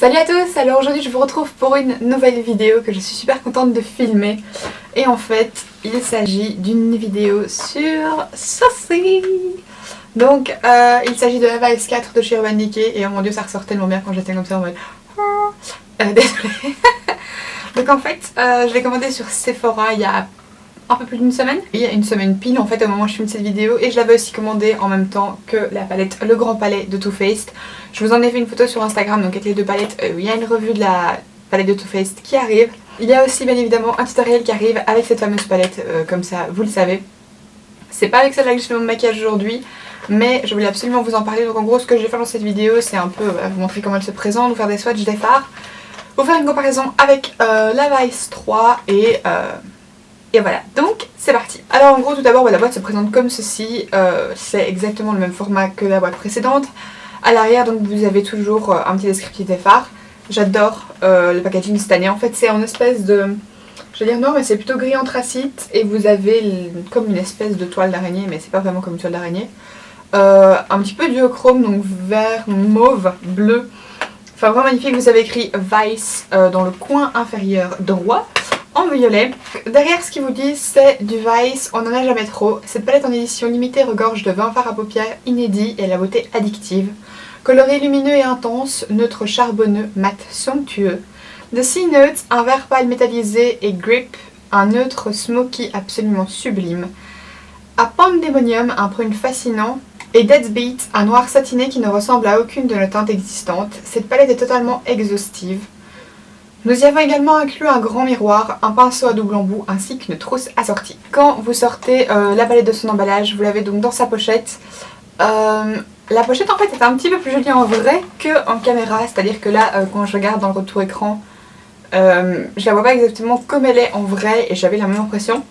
Salut à tous, alors aujourd'hui je vous retrouve pour une nouvelle vidéo que je suis super contente de filmer. Et en fait, il s'agit d'une vidéo sur ceci. Donc, il s'agit de la Vice 4 de chez Urban Decay. Et oh mon dieu, ça ressort tellement bien quand j'étais comme ça en mode... désolée. Donc en fait, je l'ai commandé sur Sephora il y a un peu plus d'une semaine. Il y a une semaine pile en fait au moment où je filme cette vidéo. Et je l'avais aussi commandé en même temps que la palette Le Grand Palais de Too Faced. Je vous en ai fait une photo sur Instagram, donc avec les deux palettes, il y a une revue de la palette de Too Faced qui arrive. Il y a aussi bien évidemment un tutoriel qui arrive avec cette fameuse palette, comme ça vous le savez. C'est pas avec celle-là que je fais mon maquillage aujourd'hui, mais je voulais absolument vous en parler. Donc en gros ce que je vais faire dans cette vidéo c'est un peu vous montrer comment elle se présente, vous faire des swatchs, des fards, vous faire une comparaison avec la Vice 3 et voilà, donc c'est parti. Alors en gros tout d'abord la boîte se présente comme ceci, c'est exactement le même format que la boîte précédente. À l'arrière donc vous avez toujours un petit descriptif des fards. J'adore le packaging cette année, en fait c'est en espèce de... Je vais dire non mais c'est plutôt gris anthracite et vous avez comme une espèce de toile d'araignée, mais c'est pas vraiment comme une toile d'araignée. Un petit peu duochrome, donc vert, mauve, bleu. Enfin vraiment magnifique, vous avez écrit Vice dans le coin inférieur droit en violet. Derrière ce qu'ils vous disent c'est du Vice, on n'en a jamais trop. Cette palette en édition limitée regorge de 20 fards à paupières inédits et à la beauté addictive. Coloré lumineux et intense, neutre charbonneux, mat somptueux. The Sea Notes, un vert pâle métallisé et Grip, un neutre smoky absolument sublime. A Pandemonium, un prune fascinant. Et Dead Beat, un noir satiné qui ne ressemble à aucune de nos teintes existantes. Cette palette est totalement exhaustive. Nous y avons également inclus un grand miroir, un pinceau à double embout ainsi qu'une trousse assortie. Quand vous sortez la palette de son emballage, vous l'avez donc dans sa pochette. La pochette en fait est un petit peu plus jolie en vrai qu'en caméra, c'est-à-dire que là quand je regarde dans le retour écran, je la vois pas exactement comme elle est en vrai et j'avais la même impression.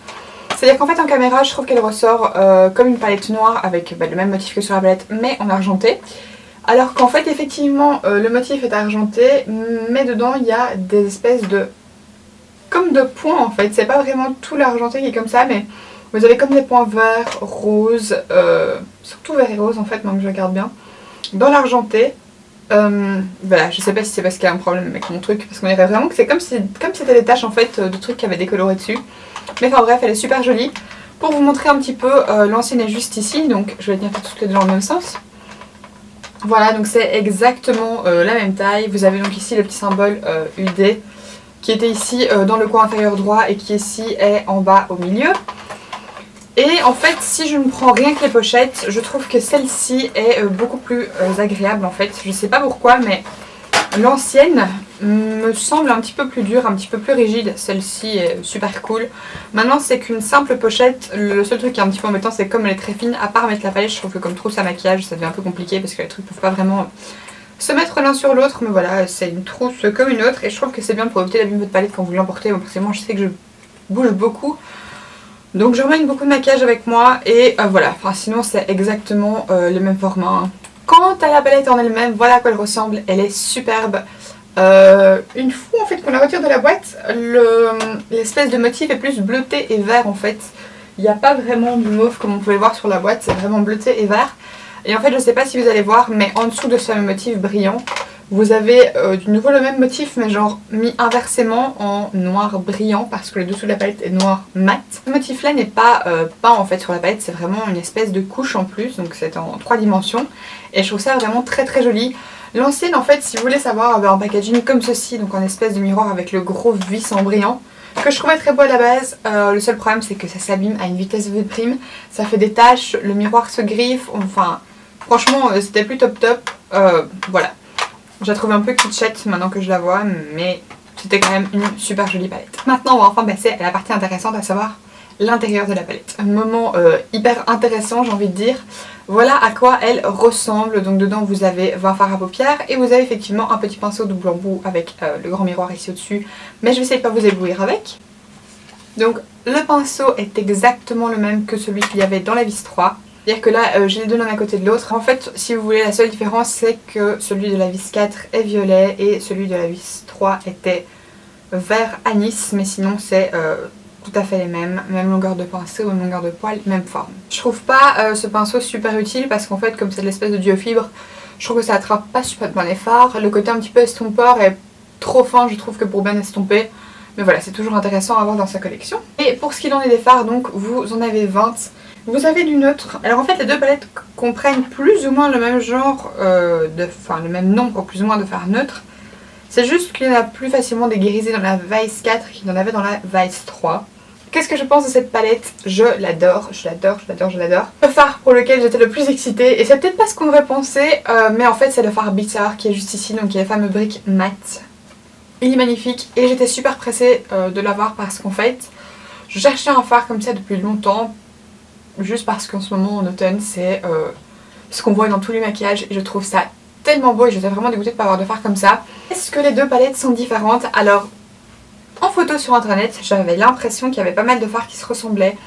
C'est-à-dire qu'en fait en caméra je trouve qu'elle ressort comme une palette noire avec le même motif que sur la palette mais en argenté. Alors qu'en fait effectivement le motif est argenté mais dedans il y a des espèces de... comme de points en fait, c'est pas vraiment tout l'argenté qui est comme ça mais vous avez comme des points verts, roses, surtout vert et rose en fait, donc je regarde bien. Dans l'argenté, voilà, je sais pas si c'est parce qu'il y a un problème avec mon truc, parce qu'on dirait vraiment que c'est comme si c'était des taches en fait de trucs qui avaient décoloré dessus. Mais enfin bref, elle est super jolie. Pour vous montrer un petit peu, l'ancienne est juste ici, donc je vais tenir toutes les deux dans le même sens. Voilà, donc c'est exactement la même taille. Vous avez donc ici le petit symbole UD qui était ici dans le coin inférieur droit et qui ici est en bas au milieu. Et en fait si je ne prends rien que les pochettes, je trouve que celle-ci est beaucoup plus agréable en fait. Je sais pas pourquoi mais l'ancienne me semble un petit peu plus dure, un petit peu plus rigide. Celle-ci est super cool. Maintenant c'est qu'une simple pochette, le seul truc qui est un petit peu embêtant c'est que comme elle est très fine, à part mettre la palette je trouve que comme trousse à maquillage ça devient un peu compliqué parce que les trucs peuvent pas vraiment se mettre l'un sur l'autre. Mais voilà, c'est une trousse comme une autre et je trouve que c'est bien pour éviter d'abîmer votre palette quand vous l'emportez. Bon, forcément je sais que je bouge beaucoup. Donc je remène beaucoup de maquillage avec moi et voilà, enfin sinon c'est exactement le même format. Hein. Quant à la palette en elle-même, voilà à quoi elle ressemble, elle est superbe. Une fois en fait qu'on la retire de la boîte, l'espèce de motif est plus bleuté et vert en fait. Il n'y a pas vraiment de mauve comme on pouvait voir sur la boîte, c'est vraiment bleuté et vert. Et en fait je sais pas si vous allez voir, mais en dessous de ce fameux motif brillant, vous avez de nouveau le même motif mais genre mis inversement en noir brillant parce que le dessous de la palette est noir mat. Ce motif là n'est pas peint en fait sur la palette, c'est vraiment une espèce de couche en plus, donc c'est en 3 dimensions et je trouve ça vraiment très très joli. L'ancienne en fait si vous voulez savoir avait un packaging comme ceci, donc en espèce de miroir avec le gros vis en brillant que je trouvais très beau à la base. Le seul problème c'est que ça s'abîme à une vitesse V', ça fait des taches, le miroir se griffe, enfin franchement c'était plus top top, voilà. Je la trouve un peu kitschette maintenant que je la vois, mais c'était quand même une super jolie palette. Maintenant on va enfin passer à la partie intéressante, à savoir l'intérieur de la palette. Un moment hyper intéressant j'ai envie de dire. Voilà à quoi elle ressemble. Donc dedans vous avez 20 fards à paupières et vous avez effectivement un petit pinceau double embout avec le grand miroir ici au-dessus. Mais je vais essayer de pas vous éblouir avec. Donc le pinceau est exactement le même que celui qu'il y avait dans la Vice 3. C'est-à-dire que là j'ai les deux l'un à côté de l'autre. En fait si vous voulez la seule différence c'est que celui de la Vice 4 est violet et celui de la Vice 3 était vert anis. Mais sinon c'est tout à fait les mêmes. Même longueur de pinceau, même longueur de poil, même forme. Je trouve pas ce pinceau super utile parce qu'en fait comme c'est de l'espèce de duo fibre, Je trouve que ça attrape pas super bien les fards. Le côté un petit peu estompeur est trop fin, je trouve, que pour bien estomper. Mais voilà, c'est toujours intéressant à avoir dans sa collection. Et pour ce qu'il en est des fards, donc vous en avez 20. Vous avez du neutre. Alors en fait, les deux palettes comprennent plus ou moins le même genre, enfin le même nombre plus ou moins de fards neutres. C'est juste qu'il y en a plus facilement des grisés dans la Vice 4 qu'il y en avait dans la Vice 3. Qu'est-ce que je pense de cette palette? Je l'adore, je l'adore, je l'adore, je l'adore. Le fard pour lequel j'étais le plus excitée, et c'est peut-être pas ce qu'on aurait pensé, mais en fait c'est le fard Bitter qui est juste ici, donc il y a les fameux briques mat. Il est magnifique et j'étais super pressée de l'avoir parce qu'en fait, je cherchais un fard comme ça depuis longtemps, juste parce qu'en ce moment en automne c'est ce qu'on voit dans tous les maquillages et je trouve ça tellement beau et j'étais vraiment dégoûtée de ne pas avoir de fard comme ça. Est-ce que les deux palettes sont différentes? Alors, en photo sur internet, j'avais l'impression qu'il y avait pas mal de fards qui se ressemblaient.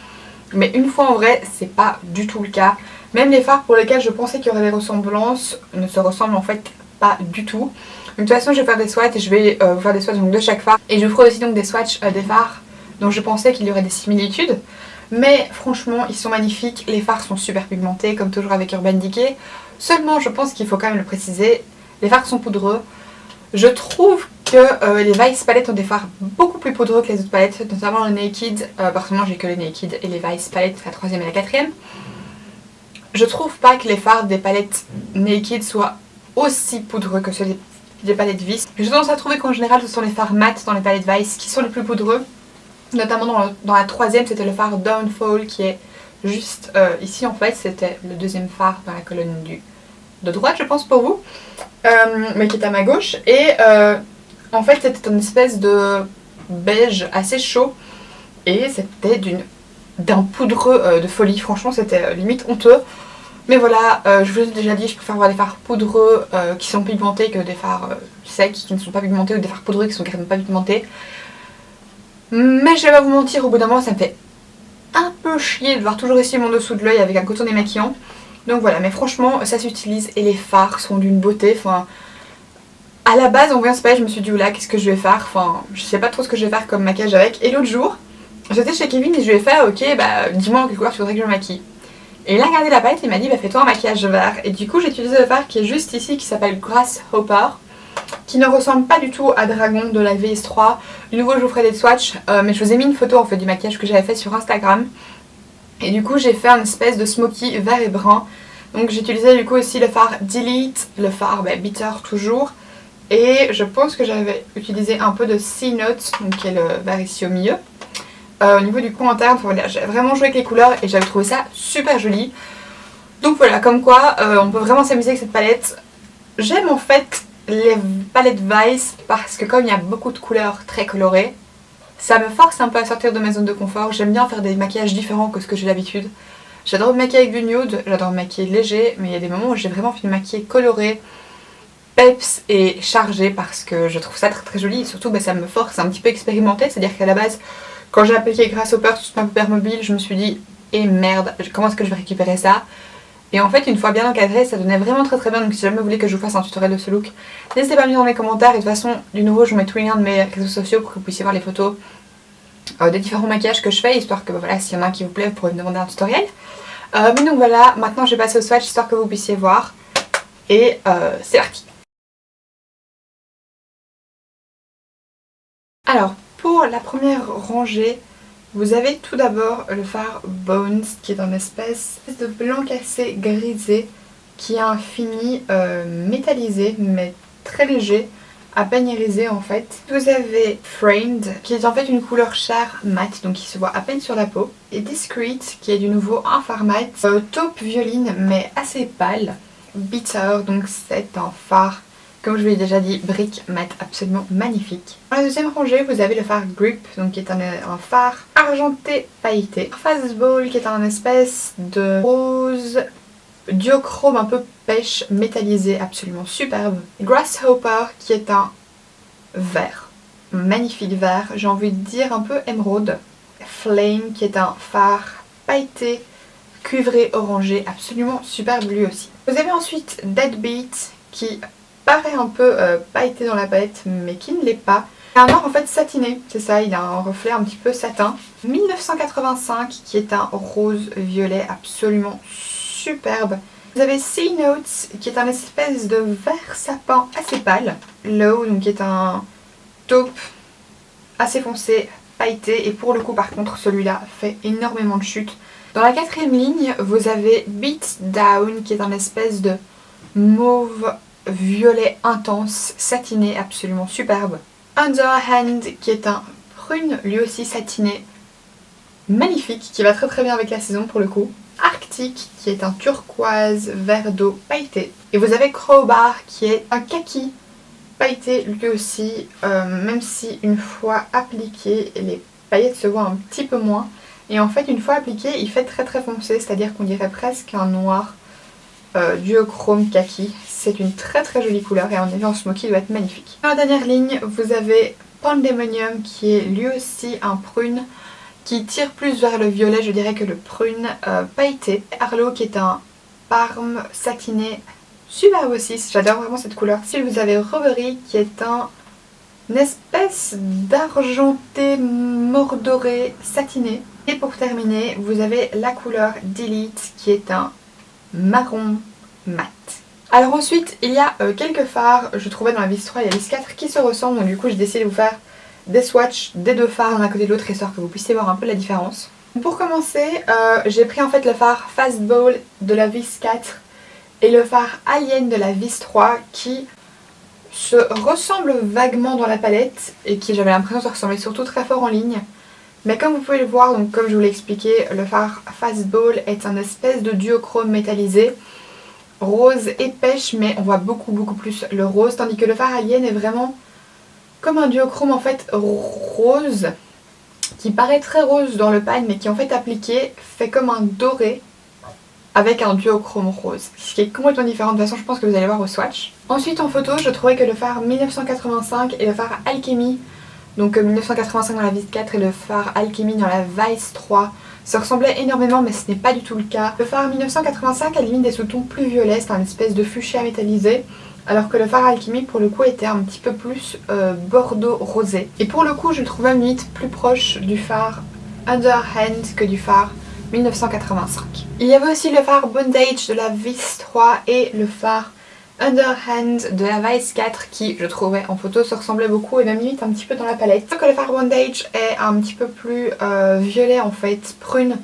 Mais une fois en vrai, c'est pas du tout le cas. Même les fards pour lesquels je pensais qu'il y aurait des ressemblances ne se ressemblent en fait pas du tout. Donc, de toute façon, je vais faire des swatchs et je vais vous faire des swatchs donc, de chaque fard. Et je vous ferai aussi donc des swatchs des fards dont je pensais qu'il y aurait des similitudes. Mais franchement, ils sont magnifiques. Les fards sont super pigmentés, comme toujours avec Urban Decay. Seulement, je pense qu'il faut quand même le préciser, les fards sont poudreux. Je trouve que les Vice palettes ont des fards beaucoup plus poudreux que les autres palettes, notamment le Naked. Personnellement, j'ai que les Naked et les Vice palettes, la troisième et la quatrième. Je trouve pas que les fards des palettes Naked soient aussi poudreux que ceux des palettes Vice. J'ai tendance à trouver qu'en général, ce sont les fards mat dans les palettes Vice qui sont les plus poudreux. Notamment dans la troisième, c'était le fard Downfall qui est juste ici en fait. C'était le deuxième fard dans la colonne de droite, je pense pour vous, mais qui est à ma gauche. Et en fait, c'était une espèce de beige assez chaud et c'était d'un poudreux de folie. Franchement, c'était limite honteux. Mais voilà, je vous ai déjà dit, je préfère avoir des fards poudreux qui sont pigmentés que des fards secs qui ne sont pas pigmentés ou des fards poudreux qui sont carrément pas pigmentés. Mais je vais pas vous mentir, au bout d'un moment ça me fait un peu chier de devoir toujours essayer mon dessous de l'œil avec un coton démaquillant. Donc voilà, mais franchement ça s'utilise et les fards sont d'une beauté. Enfin, à la base en voyant ce palette je me suis dit oula qu'est-ce que je vais faire. Enfin, je sais pas trop ce que je vais faire comme maquillage avec. Et l'autre jour, j'étais chez Kevin et je lui ai fait ok bah dis-moi en quelle couleur tu voudrais que je me maquille. Et il a regardé la palette et il m'a dit bah fais-toi un maquillage vert. Et du coup j'ai utilisé le fard qui est juste ici qui s'appelle Grasshopper, qui ne ressemble pas du tout à Dragon de la VS3. De nouveau je vous ferai des swatchs, mais je vous ai mis une photo en fait du maquillage que j'avais fait sur Instagram. Et du coup j'ai fait un espèce de smoky vert et brun. Donc j'ai utilisé du coup aussi le fard Delete, le fard Bitter toujours. Et je pense que j'avais utilisé un peu de C-Note, donc qui est le vert ici au milieu. Au niveau du coin interne, voilà, j'ai vraiment joué avec les couleurs et j'avais trouvé ça super joli. Donc voilà, comme quoi on peut vraiment s'amuser avec cette palette. J'aime en fait les palettes Vice parce que comme il y a beaucoup de couleurs très colorées, ça me force un peu à sortir de ma zone de confort. J'aime bien faire des maquillages différents que ce que j'ai d'habitude. J'adore me maquiller avec du nude, j'adore me maquiller léger, mais il y a des moments où j'ai vraiment envie de me maquiller coloré, peps et chargé parce que je trouve ça très très joli et surtout ça me force à un petit peu expérimenter. C'est à dire qu'à la base, quand j'ai appliqué Grasshopper sur ma paupière mobile, je me suis dit eh merde, comment est-ce que je vais récupérer ça? Et en fait une fois bien encadré ça donnait vraiment très très bien. Donc si jamais vous voulez que je vous fasse un tutoriel de ce look, n'hésitez pas à me dire dans les commentaires. Et de toute façon du nouveau je vous mets tous les liens de mes réseaux sociaux pour que vous puissiez voir les photos des différents maquillages que je fais, histoire que voilà, s'il y en a un qui vous plaît vous pourrez me demander un tutoriel. Mais donc voilà, maintenant je vais passer au swatch histoire que vous puissiez voir. Et c'est parti. Alors pour la première rangée, vous avez tout d'abord le fard Bones qui est une espèce de blanc cassé grisé qui a un fini métallisé mais très léger, à peine irisé en fait. Vous avez Framed qui est en fait une couleur chair mat donc qui se voit à peine sur la peau. Et Discreet qui est du nouveau un fard mat taupe violine mais assez pâle. Bitter donc c'est un fard comme je vous l'ai déjà dit, brique mat absolument magnifique. Dans la deuxième rangée, vous avez le fard Grip, donc qui est un fard argenté pailleté. Fastball qui est un espèce de rose duochrome un peu pêche métallisé, absolument superbe. Grasshopper qui est un vert, magnifique vert, j'ai envie de dire un peu émeraude. Flame qui est un fard pailleté, cuivré orangé, absolument superbe lui aussi. Vous avez ensuite Deadbeat qui paraît un peu pailleté dans la palette mais qui ne l'est pas. C'est un or en fait satiné, c'est ça, il a un reflet un petit peu satin. 1985 qui est un rose violet absolument superbe. Vous avez Sea Notes qui est un espèce de vert sapin assez pâle. Low, donc qui est un taupe assez foncé, pailleté, et pour le coup par contre celui-là fait énormément de chute. Dans la quatrième ligne, vous avez Beat Down qui est un espèce de mauve violet intense, satiné, absolument superbe. Underhand qui est un prune, lui aussi satiné, magnifique, qui va très très bien avec la saison pour le coup. Arctic qui est un turquoise vert d'eau pailleté. Et vous avez Crowbar qui est un kaki pailleté lui aussi, même si une fois appliqué les paillettes se voient un petit peu moins. Et en fait une fois appliqué il fait très très foncé, c'est-à-dire qu'on dirait presque un noir duochrome kaki. C'est une très très jolie couleur et en effet en smoky doit être magnifique. Dans la dernière ligne vous avez Pandemonium qui est lui aussi un prune qui tire plus vers le violet je dirais que le prune pailleté. Harlow qui est un parme satiné superbe aussi, j'adore vraiment cette couleur. Si vous avez Reverie qui est une espèce d'argenté mordoré satiné. Et pour terminer vous avez la couleur Delete qui est un marron mat. Alors ensuite il y a quelques fards, je trouvais dans la vis 3 et la vis 4 qui se ressemblent, donc du coup j'ai décidé de vous faire des swatchs des deux fards l'un à côté de l'autre histoire que vous puissiez voir un peu la différence. Pour commencer j'ai pris en fait le fard Fastball de la vis 4 et le fard Alien de la vis 3 qui se ressemblent vaguement dans la palette et qui j'avais l'impression se ressemblaient surtout très fort en ligne. Mais comme vous pouvez le voir, donc comme je vous l'ai expliqué, le fard Fastball est un espèce de duochrome métallisé, rose et pêche, mais on voit beaucoup plus le rose, tandis que le fard Alien est vraiment comme un duochrome en fait rose, qui paraît très rose dans le pan, mais qui en fait appliqué fait comme un doré avec un duochrome rose, ce qui est complètement différent. De toute façon je pense que vous allez voir au swatch. Ensuite en photo je trouvais que le fard 1985 et le fard Alchemy, donc 1985 dans la vis 4 et le fard Alchemy dans la Vice 3 se ressemblaient énormément, mais ce n'est pas du tout le cas. Le fard 1985 a limite des sous-tons plus violets, c'est un espèce de fuchsia métallisé, alors que le fard Alchemy pour le coup était un petit peu plus bordeaux rosé. Et pour le coup je le trouvais limite plus proche du fard Underhand que du fard 1985. Il y avait aussi le fard Bondage de la Vice 3 et le fard Underhand de la Vice 4 qui je trouvais en photo se ressemblait beaucoup et même limite un petit peu dans la palette. Sauf que le fard Bondage est un petit peu plus violet en fait, prune,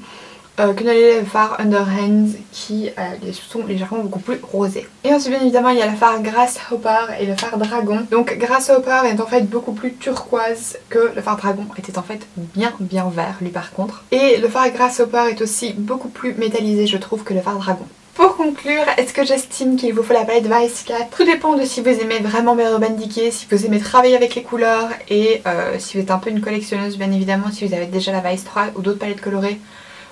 que le fard Underhand qui sont légèrement beaucoup plus rosés. Et ensuite bien évidemment il y a le fard Grasshopper et le fard Dragon. Donc Grasshopper est en fait beaucoup plus turquoise que le fard Dragon était en fait bien vert lui par contre. Et le fard Grasshopper est aussi beaucoup plus métallisé je trouve que le fard Dragon. Pour conclure, est-ce que j'estime qu'il vous faut la palette Vice 4? Tout dépend de si vous aimez vraiment Urban Decay, si vous aimez travailler avec les couleurs et si vous êtes un peu une collectionneuse bien évidemment, si vous avez déjà la Vice 3 ou d'autres palettes colorées.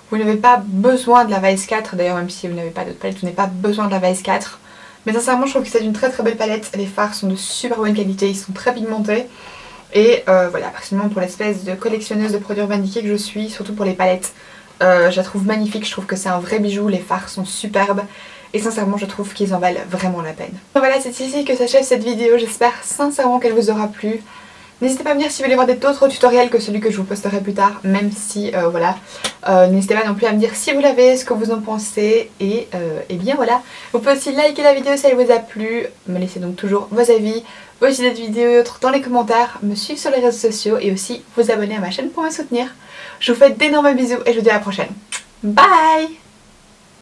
Vous n'avez pas besoin de la Vice 4, d'ailleurs même si vous n'avez pas d'autres palettes, vous n'avez pas besoin de la Vice 4. Mais sincèrement je trouve que c'est une très belle palette, les fards sont de super bonne qualité, ils sont très pigmentés. Et voilà, personnellement pour l'espèce de collectionneuse de produits Urban Decay que je suis, surtout pour les palettes, je la trouve magnifique, je trouve que c'est un vrai bijou, les fards sont superbes. Et sincèrement je trouve qu'ils en valent vraiment la peine. Voilà, c'est ici que s'achève cette vidéo, j'espère sincèrement qu'elle vous aura plu. N'hésitez pas à me dire si vous voulez voir d'autres tutoriels que celui que je vous posterai plus tard, même si voilà. N'hésitez pas non plus à me dire si vous l'avez, ce que vous en pensez et bien voilà. Vous pouvez aussi liker la vidéo si elle vous a plu, me laisser donc toujours vos avis, vos idées de vidéos et autres dans les commentaires, me suivre sur les réseaux sociaux et aussi vous abonner à ma chaîne pour me soutenir. Je vous fais d'énormes bisous et je vous dis à la prochaine. Bye!